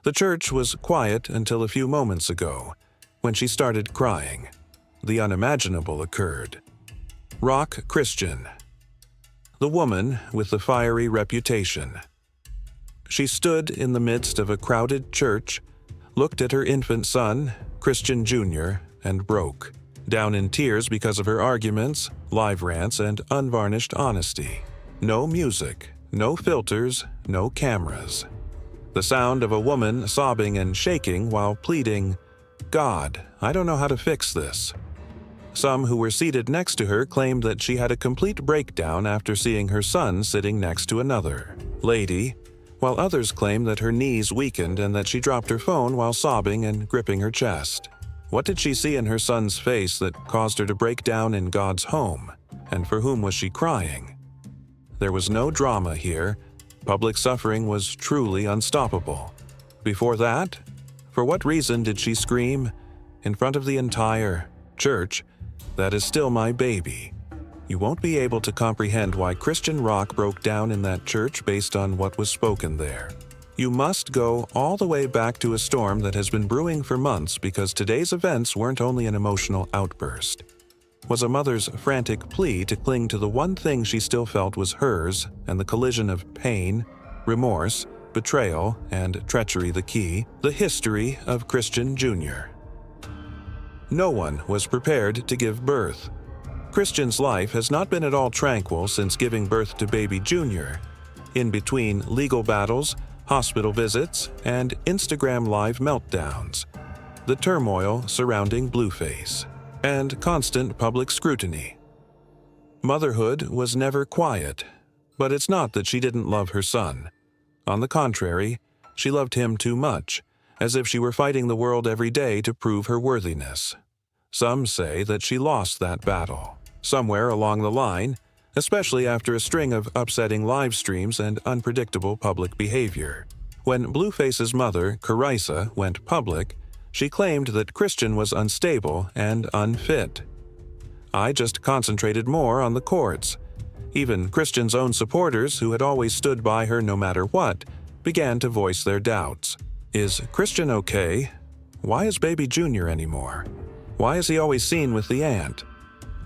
The church was quiet until a few moments ago, when she started crying. The unimaginable occurred. Rock Christian. The woman with the fiery reputation. She stood in the midst of a crowded church, looked at her infant son, Chrisean Jr., and broke, down in tears because of her arguments, live rants, and unvarnished honesty. No music, no filters, no cameras. The sound of a woman sobbing and shaking while pleading, "God, I don't know how to fix this." Some who were seated next to her claimed that she had a complete breakdown after seeing her son sitting next to another lady, while others claimed that her knees weakened and that she dropped her phone while sobbing and gripping her chest. What did she see in her son's face that caused her to break down in God's home? And for whom was she crying? There was no drama here. Public suffering was truly unstoppable. Before that, for what reason did she scream, in front of the entire church, "That is still my baby"? You won't be able to comprehend why Chrisean Rock broke down in that church based on what was spoken there. You must go all the way back to a storm that has been brewing for months, because today's events weren't only an emotional outburst. Was a mother's frantic plea to cling to the one thing she still felt was hers, and the collision of pain, remorse, betrayal, and treachery the key, the history of Chrisean Jr. No one was prepared to give birth. Chrisean's life has not been at all tranquil since giving birth to baby Jr. In between legal battles, hospital visits, and Instagram live meltdowns, the turmoil surrounding Blueface, and constant public scrutiny. Motherhood was never quiet, but it's not that she didn't love her son. On the contrary, she loved him too much, as if she were fighting the world every day to prove her worthiness. Some say that she lost that battle, somewhere along the line, especially after a string of upsetting live streams and unpredictable public behavior. When Blueface's mother, Chrisean, went public, she claimed that Chrisean was unstable and unfit. I just concentrated more on the courts. Even Chrisean's own supporters, who had always stood by her no matter what, began to voice their doubts. Is Chrisean okay? Why is baby Jr. anymore? Why is he always seen with the aunt?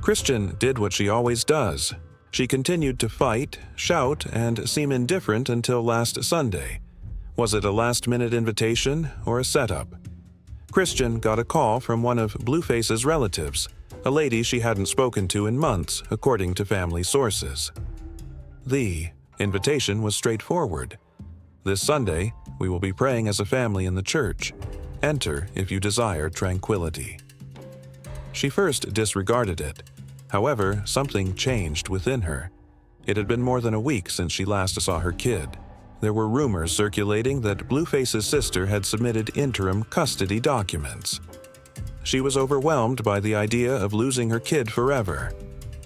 Chrisean did what she always does. She continued to fight, shout, and seem indifferent until last Sunday. Was it a last-minute invitation or a setup? Chrisean got a call from one of Blueface's relatives, a lady she hadn't spoken to in months, according to family sources. The invitation was straightforward. This Sunday, we will be praying as a family in the church. Enter if you desire tranquility. She first disregarded it. However, something changed within her. It had been more than a week since she last saw her kid. There were rumors circulating that Blueface's sister had submitted interim custody documents. She was overwhelmed by the idea of losing her kid forever.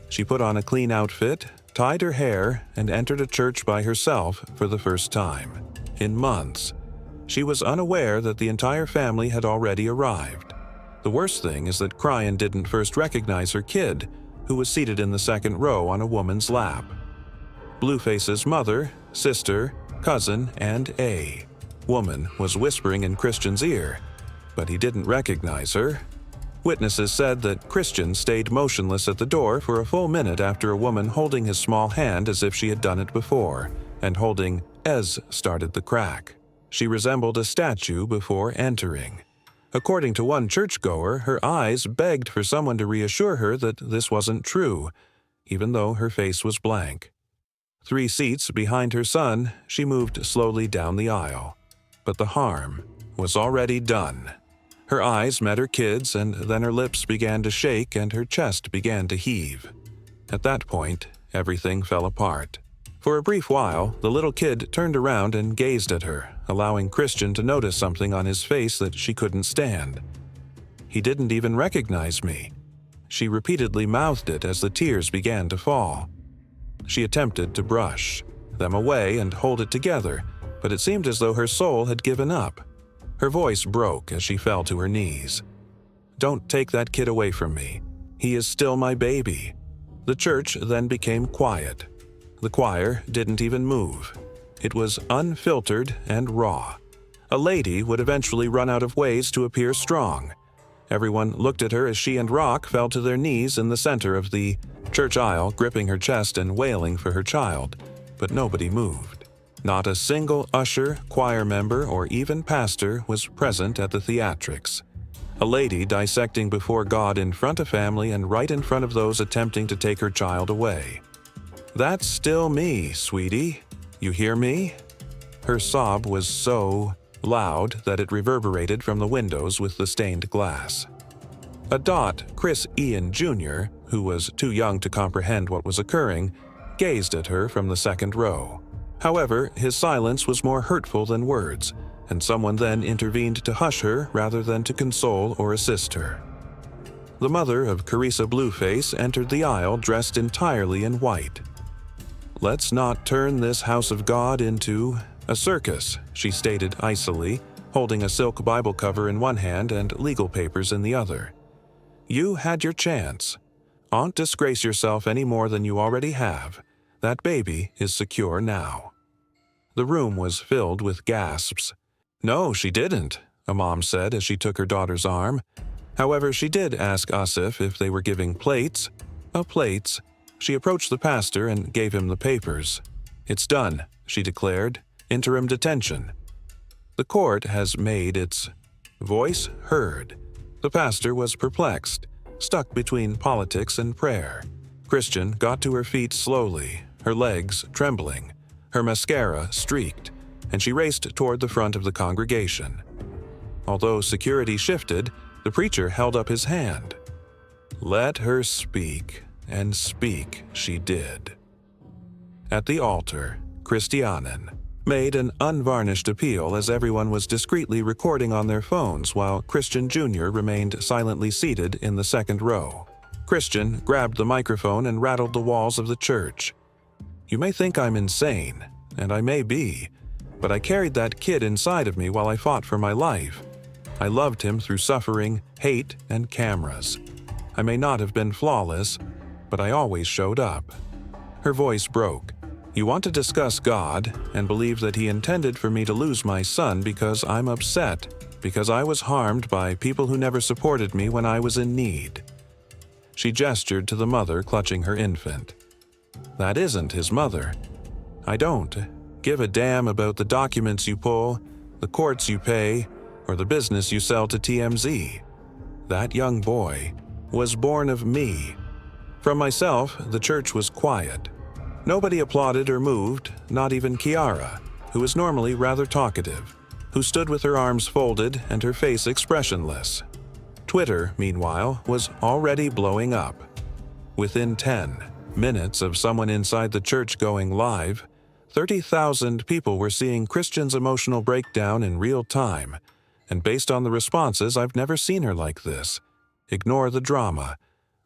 She put on a clean outfit, tied her hair, and entered a church by herself for the first time in months. She was unaware that the entire family had already arrived. The worst thing is that Chrisean didn't first recognize her kid, who was seated in the second row on a woman's lap. Blueface's mother, sister, cousin, and a woman was whispering in Chrisean's ear, but he didn't recognize her. Witnesses said that Chrisean stayed motionless at the door for a full minute after a woman holding his small hand as if she had done it before, and holding Ez started the crack. She resembled a statue before entering. According to one churchgoer, her eyes begged for someone to reassure her that this wasn't true, even though her face was blank. 3 seats behind her son, she moved slowly down the aisle. But the harm was already done. Her eyes met her kid's, and then her lips began to shake and her chest began to heave. At that point, everything fell apart. For a brief while, the little kid turned around and gazed at her, allowing Chrisean to notice something on his face that she couldn't stand. "He didn't even recognize me." She repeatedly mouthed it as the tears began to fall. She attempted to brush them away and hold it together, but it seemed as though her soul had given up. Her voice broke as she fell to her knees. "Don't take that kid away from me. He is still my baby." The church then became quiet. The choir didn't even move. It was unfiltered and raw. A lady would eventually run out of ways to appear strong. Everyone looked at her as she and Rock fell to their knees in the center of the church aisle, gripping her chest and wailing for her child, but nobody moved. Not a single usher, choir member, or even pastor was present at the theatrics. A lady dissecting before God in front of family and right in front of those attempting to take her child away. "That's still me, sweetie. You hear me?" Her sob was so loud that it reverberated from the windows with the stained glass. A Chrisean Jr., who was too young to comprehend what was occurring, gazed at her from the second row. However, his silence was more hurtful than words, and someone then intervened to hush her rather than to console or assist her. The mother of Carissa Blueface entered the aisle dressed entirely in white. "Let's not turn this house of God into a circus," she stated icily, holding a silk Bible cover in one hand and legal papers in the other. "You had your chance. Don't disgrace yourself any more than you already have. That baby is secure now." The room was filled with gasps. "No, she didn't," a mom said as she took her daughter's arm. However, she did ask Asif if they were giving plates. Plates. She approached the pastor and gave him the papers. "It's done," she declared. "Interim detention." The court has made its voice heard. The pastor was perplexed, stuck between politics and prayer. Christian got to her feet slowly, her legs trembling, her mascara streaked, and she raced toward the front of the congregation. Although security shifted, the preacher held up his hand. Let her speak, and speak she did. At the altar, Christian made an unvarnished appeal as everyone was discreetly recording on their phones while Chrisean Jr. remained silently seated in the second row. Christian grabbed the microphone and rattled the walls of the church. "You may think I'm insane, and I may be, but I carried that kid inside of me while I fought for my life. I loved him through suffering, hate, and cameras. I may not have been flawless, but I always showed up." Her voice broke. "You want to discuss God and believe that He intended for me to lose my son because I'm upset, because I was harmed by people who never supported me when I was in need." She gestured to the mother clutching her infant. "That isn't his mother. I don't give a damn about the documents you pull, the courts you pay, or the business you sell to TMZ. That young boy was born of me." From myself, the church was quiet. Nobody applauded or moved, not even Kiara, who is normally rather talkative, who stood with her arms folded and her face expressionless. Twitter, meanwhile, was already blowing up. Within 10 minutes of someone inside the church going live, 30,000 people were seeing Christian's emotional breakdown in real time, and based on the responses, I've never seen her like this. Ignore the drama.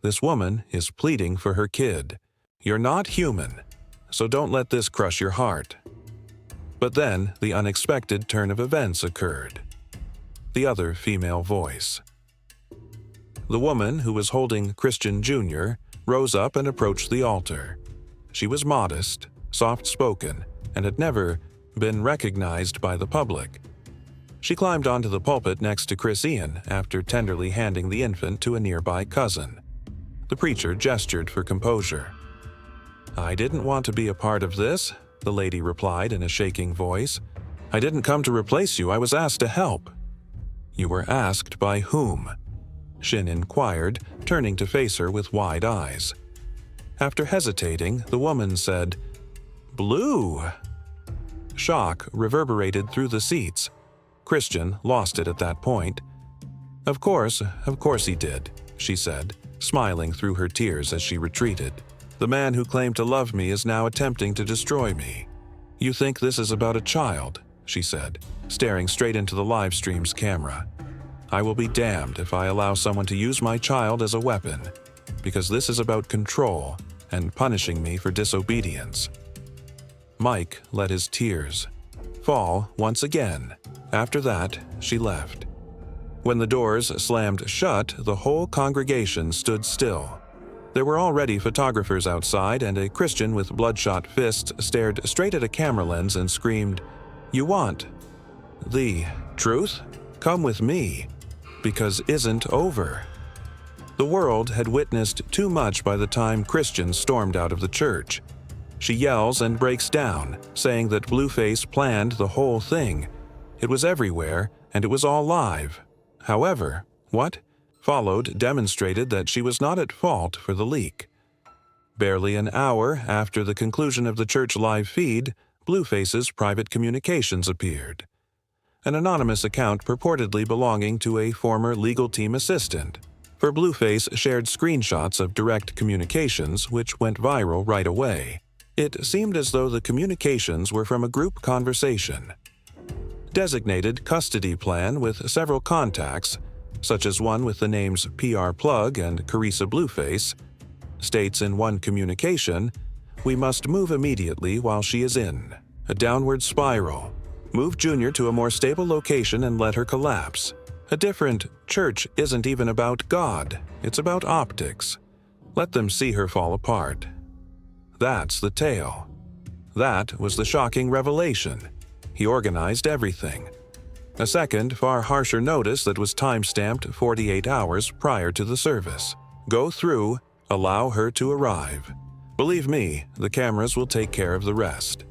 This woman is pleading for her kid. You're not human, so don't let this crush your heart. But then, the unexpected turn of events occurred. The other female voice. The woman who was holding Chrisean Jr. rose up and approached the altar. She was modest, soft-spoken, and had never been recognized by the public. She climbed onto the pulpit next to Chrisean after tenderly handing the infant to a nearby cousin. The preacher gestured for composure. "I didn't want to be a part of this," the lady replied in a shaking voice. "I didn't come to replace you, I was asked to help." "You were asked by whom?" Shin inquired, turning to face her with wide eyes. After hesitating, the woman said, "Blue." Shock reverberated through the seats. Christian lost it at that point. Of course he did," she said, smiling through her tears as she retreated. "The man who claimed to love me is now attempting to destroy me." "You think this is about a child," she said, staring straight into the live stream's camera. "I will be damned if I allow someone to use my child as a weapon, because this is about control and punishing me for disobedience." Mike let his tears fall once again. After that, she left. When the doors slammed shut, the whole congregation stood still. There were already photographers outside, and a Christian with bloodshot fists stared straight at a camera lens and screamed, "You want?" The truth? Come with me, because isn't over. The world had witnessed too much by the time Christian stormed out of the church. She yells and breaks down, saying that Blueface planned the whole thing. It was everywhere, and it was all live. However, what followed demonstrated that she was not at fault for the leak. Barely an hour after the conclusion of the church live feed, Blueface's private communications appeared. An anonymous account purportedly belonging to a former legal team assistant. For Blueface shared screenshots of direct communications, which went viral right away. It seemed as though the communications were from a group conversation. Designated custody plan with several contacts, such as one with the names PR Plug and Carissa Blueface, states in one communication, "We must move immediately while she is in a downward spiral. Move Junior to a more stable location and let her collapse. A different church isn't even about God, it's about optics. Let them see her fall apart." That's the tale. That was the shocking revelation. He organized everything. A second, far harsher notice that was time-stamped 48 hours prior to the service. Go through, allow her to arrive. Believe me, the cameras will take care of the rest.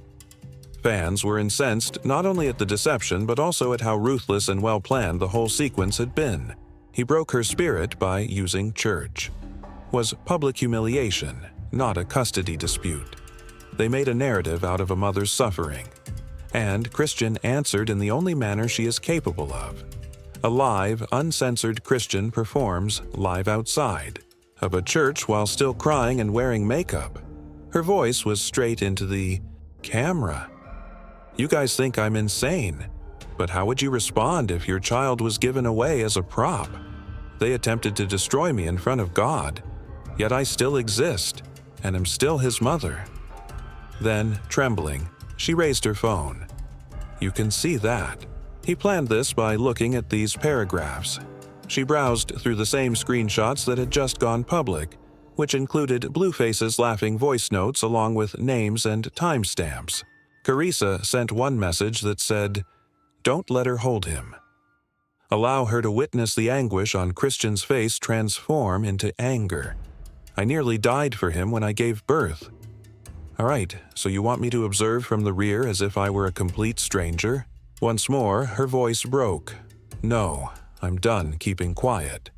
Fans were incensed not only at the deception but also at how ruthless and well-planned the whole sequence had been. He broke her spirit by using church. Was public humiliation, not a custody dispute. They made a narrative out of a mother's suffering. And Christian answered in the only manner she is capable of. A live, uncensored Christian performs live outside of a church while still crying and wearing makeup. Her voice was straight into the camera. You guys think I'm insane, but how would you respond if your child was given away as a prop? They attempted to destroy me in front of God, yet I still exist, and am still his mother. Then, trembling, she raised her phone. You can see that. He planned this by looking at these paragraphs. She browsed through the same screenshots that had just gone public, which included Blueface's laughing voice notes along with names and timestamps. Carissa sent one message that said, "Don't let her hold him." Allow her to witness the anguish on Christian's face transform into anger. I nearly died for him when I gave birth. All right, so you want me to observe from the rear as if I were a complete stranger? Once more, her voice broke. No, I'm done keeping quiet.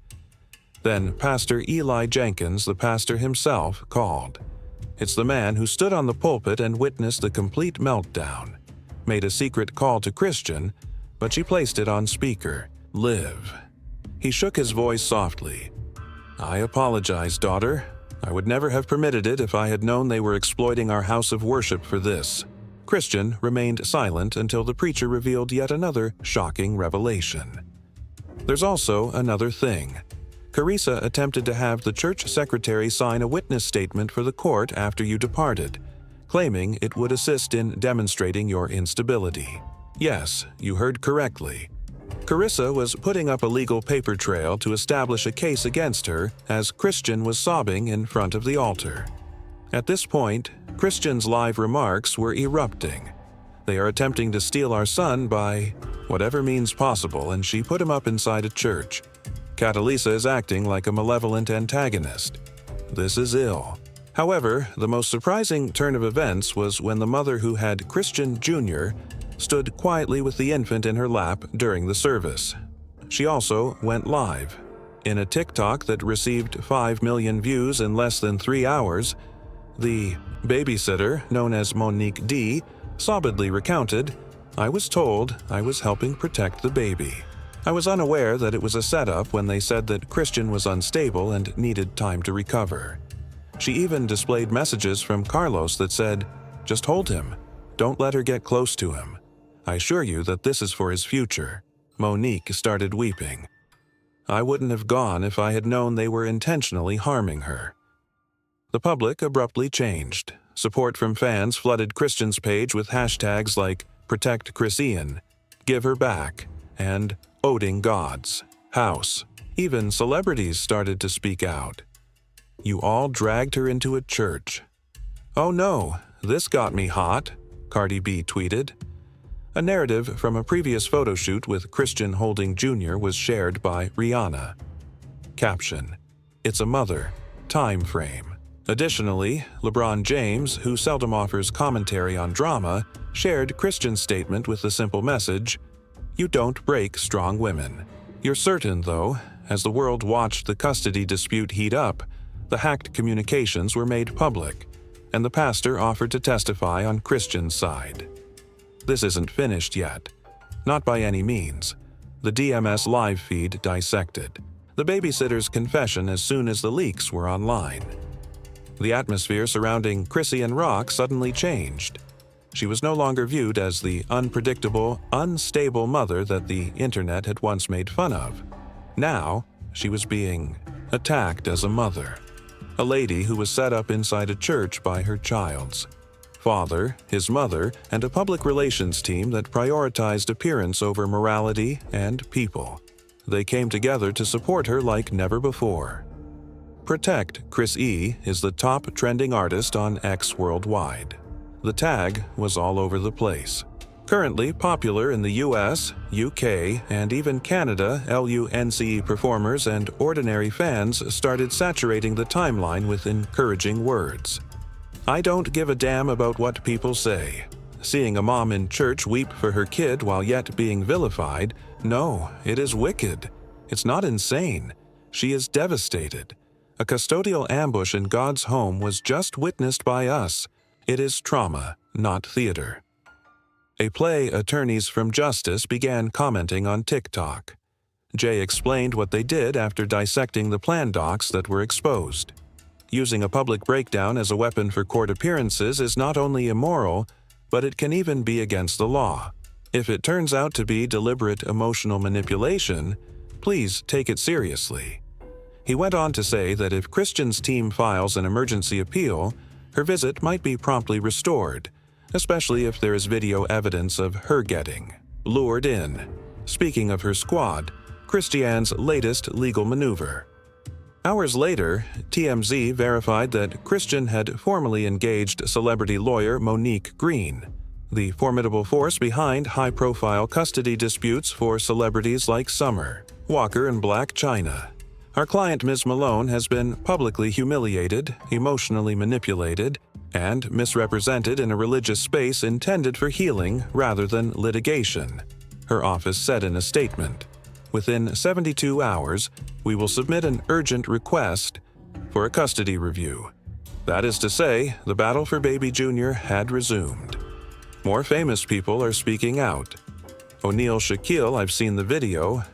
Then Pastor Eli Jenkins, the pastor himself, called. It's the man who stood on the pulpit and witnessed the complete meltdown. Made a secret call to Christian, but she placed it on speaker. Liv. He shook his voice softly. I apologize, daughter. I would never have permitted it if I had known they were exploiting our house of worship for this. Christian remained silent until the preacher revealed yet another shocking revelation. There's also another thing. Carissa attempted to have the church secretary sign a witness statement for the court after you departed, claiming it would assist in demonstrating your instability. Yes, you heard correctly. Carissa was putting up a legal paper trail to establish a case against her as Christian was sobbing in front of the altar. At this point, Christian's live remarks were erupting. They are attempting to steal our son by whatever means possible, and she put him up inside a church. Catalisa is acting like a malevolent antagonist. This is ill. However, the most surprising turn of events was when the mother who had Chrisean Jr. stood quietly with the infant in her lap during the service. She also went live. In a TikTok that received 5 million views in less than 3 hours, the babysitter, known as Monique D., sobbedly recounted, I was told I was helping protect the baby. I was unaware that it was a setup when they said that Christian was unstable and needed time to recover. She even displayed messages from Carlos that said, just hold him. Don't let her get close to him. I assure you that this is for his future. Monique started weeping. I wouldn't have gone if I had known they were intentionally harming her. The public abruptly changed. Support from fans flooded Christian's page with hashtags like Protect Chrisean, Give Her Back, and Owning God's House. Even celebrities started to speak out. You all dragged her into a church. Oh no, this got me hot, Cardi B tweeted. A narrative from a previous photo shoot with Chrisean Jr. was shared by Rihanna. Caption: "It's a mother. Time frame." Additionally, LeBron James, who seldom offers commentary on drama, shared Chrisean's statement with the simple message, "You don't break strong women." You're certain, though, as the world watched the custody dispute heat up, the hacked communications were made public, and the pastor offered to testify on Chrisean's side. This isn't finished yet. Not by any means. The DMS live feed dissected the babysitter's confession as soon as the leaks were online. The atmosphere surrounding Chrisean Rock suddenly changed. She was no longer viewed as the unpredictable, unstable mother that the internet had once made fun of. Now, she was being attacked as a mother. A lady who was set up inside a church by her child's father, his mother, and a public relations team that prioritized appearance over morality and people. They came together to support her like never before. Protect Chris E is the top trending artist on X worldwide. The tag was all over the place. Currently popular in the US, UK, and even Canada, LUNCE performers and ordinary fans started saturating the timeline with encouraging words. "I don't give a damn about what people say." Seeing a mom in church weep for her kid while yet being vilified, no, it is wicked. It's not insane. She is devastated. A custodial ambush in God's home was just witnessed by us. It is trauma, not theater. A play attorneys from Justice began commenting on TikTok. Jay explained what they did after dissecting the plan docs that were exposed. Using a public breakdown as a weapon for court appearances is not only immoral, but it can even be against the law. If it turns out to be deliberate emotional manipulation, please take it seriously. He went on to say that if Chrisean's team files an emergency appeal, her visit might be promptly restored, especially if there is video evidence of her getting lured in. Speaking of her squad, Chrisean's latest legal maneuver. Hours later, TMZ verified that Chrisean had formally engaged celebrity lawyer Monique Green, the formidable force behind high-profile custody disputes for celebrities like Summer, Walker, and Blac Chyna. Our client, Ms. Malone, has been publicly humiliated, emotionally manipulated, and misrepresented in a religious space intended for healing rather than litigation, her office said in a statement. Within 72 hours, we will submit an urgent request for a custody review. That is to say, the battle for Baby Jr. had resumed. More famous people are speaking out. O'Neal Shaquille, I've seen the video.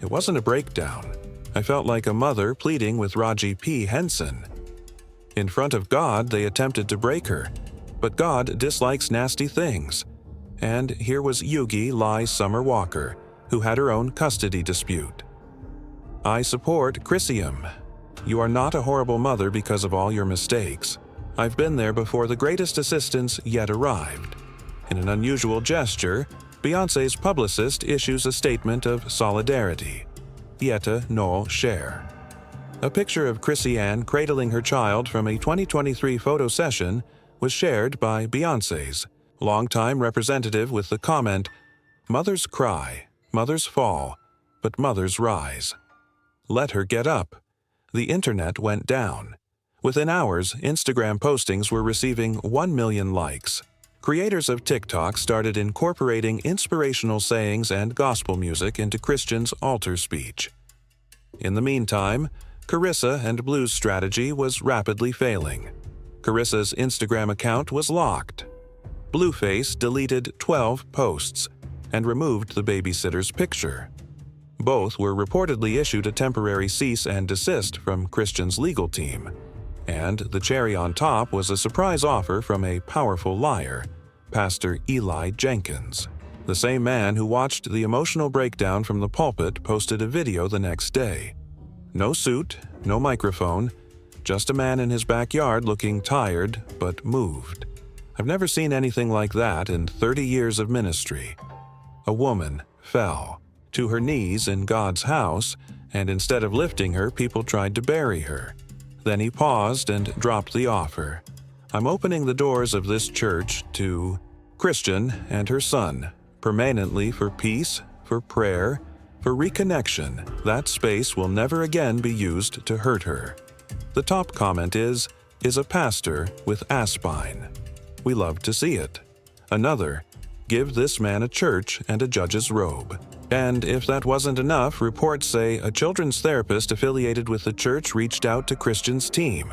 It wasn't a breakdown. I felt like a mother pleading with Raji P. Henson. In front of God, they attempted to break her, but God dislikes nasty things. And here was Yugi Lai Summer Walker, who had her own custody dispute. I support Chrisean. You are not a horrible mother because of all your mistakes. I've been there before the greatest assistance yet arrived. In an unusual gesture, Beyoncé's publicist issues a statement of solidarity. Yetta Noel Cher. A picture of Chrisean cradling her child from a 2023 photo session was shared by Beyoncé's longtime representative with the comment, "Mothers cry, mothers fall, but mothers rise. Let her get up." The internet went down. Within hours, Instagram postings were receiving 1 million likes. Creators of TikTok started incorporating inspirational sayings and gospel music into Chrisean's altar speech. In the meantime, Carissa and Blue's strategy was rapidly failing. Carissa's Instagram account was locked. Blueface deleted 12 posts and removed the babysitter's picture. Both were reportedly issued a temporary cease and desist from Chrisean's legal team. And the cherry on top was a surprise offer from a powerful liar, Pastor Eli Jenkins. The same man who watched the emotional breakdown from the pulpit posted a video the next day. No suit, no microphone, just a man in his backyard looking tired but moved. I've never seen anything like that in 30 years of ministry. A woman fell to her knees in God's house, and instead of lifting her, people tried to bury her. Then he paused and dropped the offer. I'm opening the doors of this church to Chrisean and her son, permanently for peace, for prayer, for reconnection. That space will never again be used to hurt her. The top comment is a pastor with aspine. We love to see it. Another, give this man a church and a judge's robe. And if that wasn't enough, reports say a children's therapist affiliated with the church reached out to Christian's team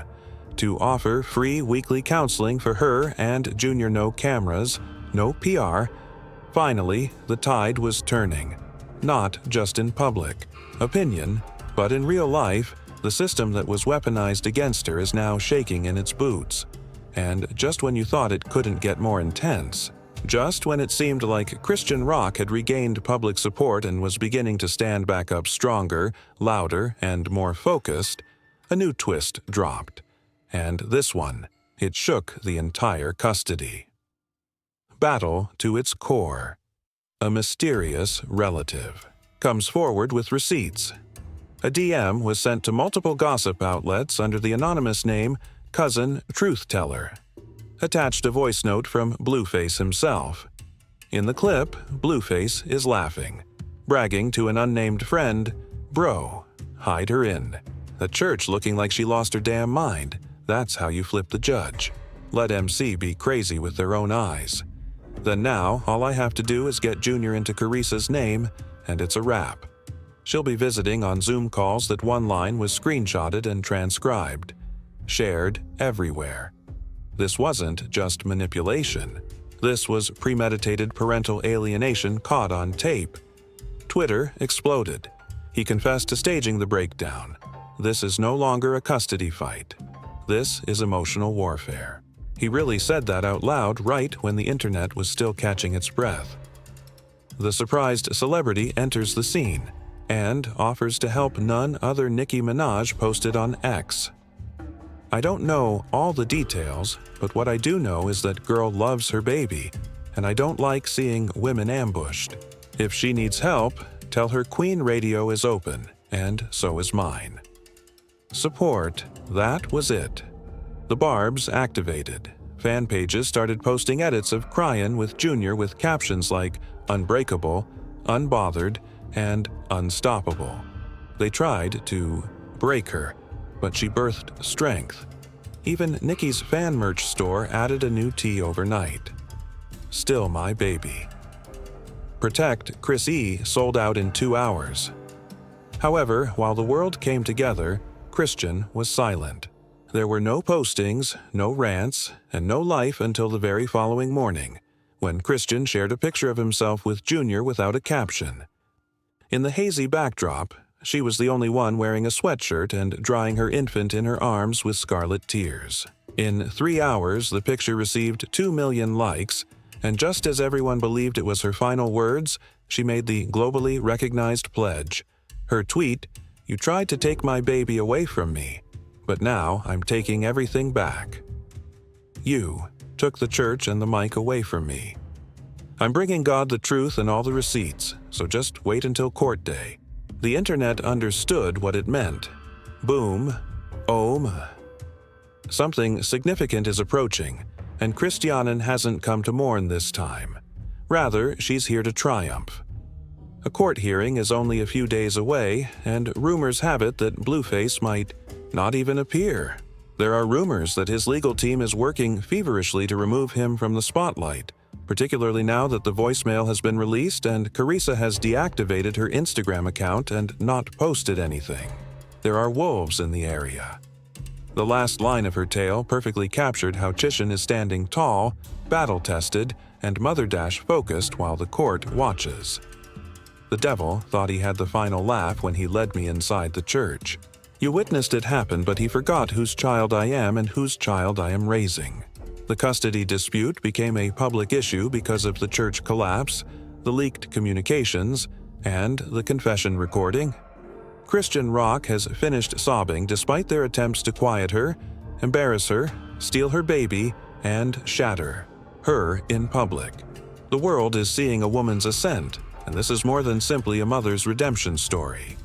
to offer free weekly counseling for her and Jr. No cameras, no PR. Finally, the tide was turning. Not just in public opinion, but in real life, the system that was weaponized against her is now shaking in its boots. And just when you thought it couldn't get more intense, just when it seemed like Chrisean Rock had regained public support and was beginning to stand back up stronger, louder, and more focused, a new twist dropped. And this one, it shook the entire custody. Battle to its core. A mysterious relative comes forward with receipts. A DM was sent to multiple gossip outlets under the anonymous name Cousin Truth Teller. Attached a voice note from Blueface himself. In the clip, Blueface is laughing, bragging to an unnamed friend, "Bro, hide her in. The church looking like she lost her damn mind. That's how you flip the judge. Let MC be crazy with their own eyes. Then now, all I have to do is get Jr. into Carissa's name, and it's a wrap. She'll be visiting on Zoom calls that one line was screenshotted and transcribed, shared everywhere. This wasn't just manipulation. This was premeditated parental alienation caught on tape. Twitter exploded. He confessed to staging the breakdown. This is no longer a custody fight. This is emotional warfare. He really said that out loud right when the internet was still catching its breath. The surprised celebrity enters the scene and offers to help none other Nicki Minaj posted on X. I don't know all the details, but what I do know is that girl loves her baby, and I don't like seeing women ambushed. If she needs help, tell her Queen Radio is open, and so is mine. Support, that was it. The barbs activated. Fan pages started posting edits of Chrisean with Jr. with captions like unbreakable, unbothered, and unstoppable. They tried to break her, but she birthed strength. Even Nicki's fan merch store added a new tee overnight. Still my baby. Protect Chris E sold out in 2 hours. However, while the world came together, Chrisean was silent. There were no postings, no rants, and no life until the very following morning, when Chrisean shared a picture of himself with Jr. without a caption. In the hazy backdrop, she was the only one wearing a sweatshirt and drying her infant in her arms with scarlet tears. In 3 hours, the picture received 2 million likes, and just as everyone believed it was her final words, she made the globally recognized pledge. Her tweet, "You tried to take my baby away from me, but now I'm taking everything back. You took the church and the mic away from me. I'm bringing God the truth and all the receipts, so just wait until court day." The internet understood what it meant. Boom. Ohm. Something significant is approaching, and Christiane hasn't come to mourn this time. Rather, she's here to triumph. A court hearing is only a few days away, and rumors have it that Blueface might not even appear. There are rumors that his legal team is working feverishly to remove him from the spotlight, particularly now that the voicemail has been released and Carissa has deactivated her Instagram account and not posted anything. There are wolves in the area. The last line of her tale perfectly captured how Chrisean is standing tall, battle-tested, and Mother Dash focused while the court watches. The devil thought he had the final laugh when he led me inside the church. You witnessed it happen, but he forgot whose child I am and whose child I am raising. The custody dispute became a public issue because of the church collapse, the leaked communications, and the confession recording. Chrisean Rock has finished sobbing despite their attempts to quiet her, embarrass her, steal her baby, and shatter her in public. The world is seeing a woman's ascent, and this is more than simply a mother's redemption story.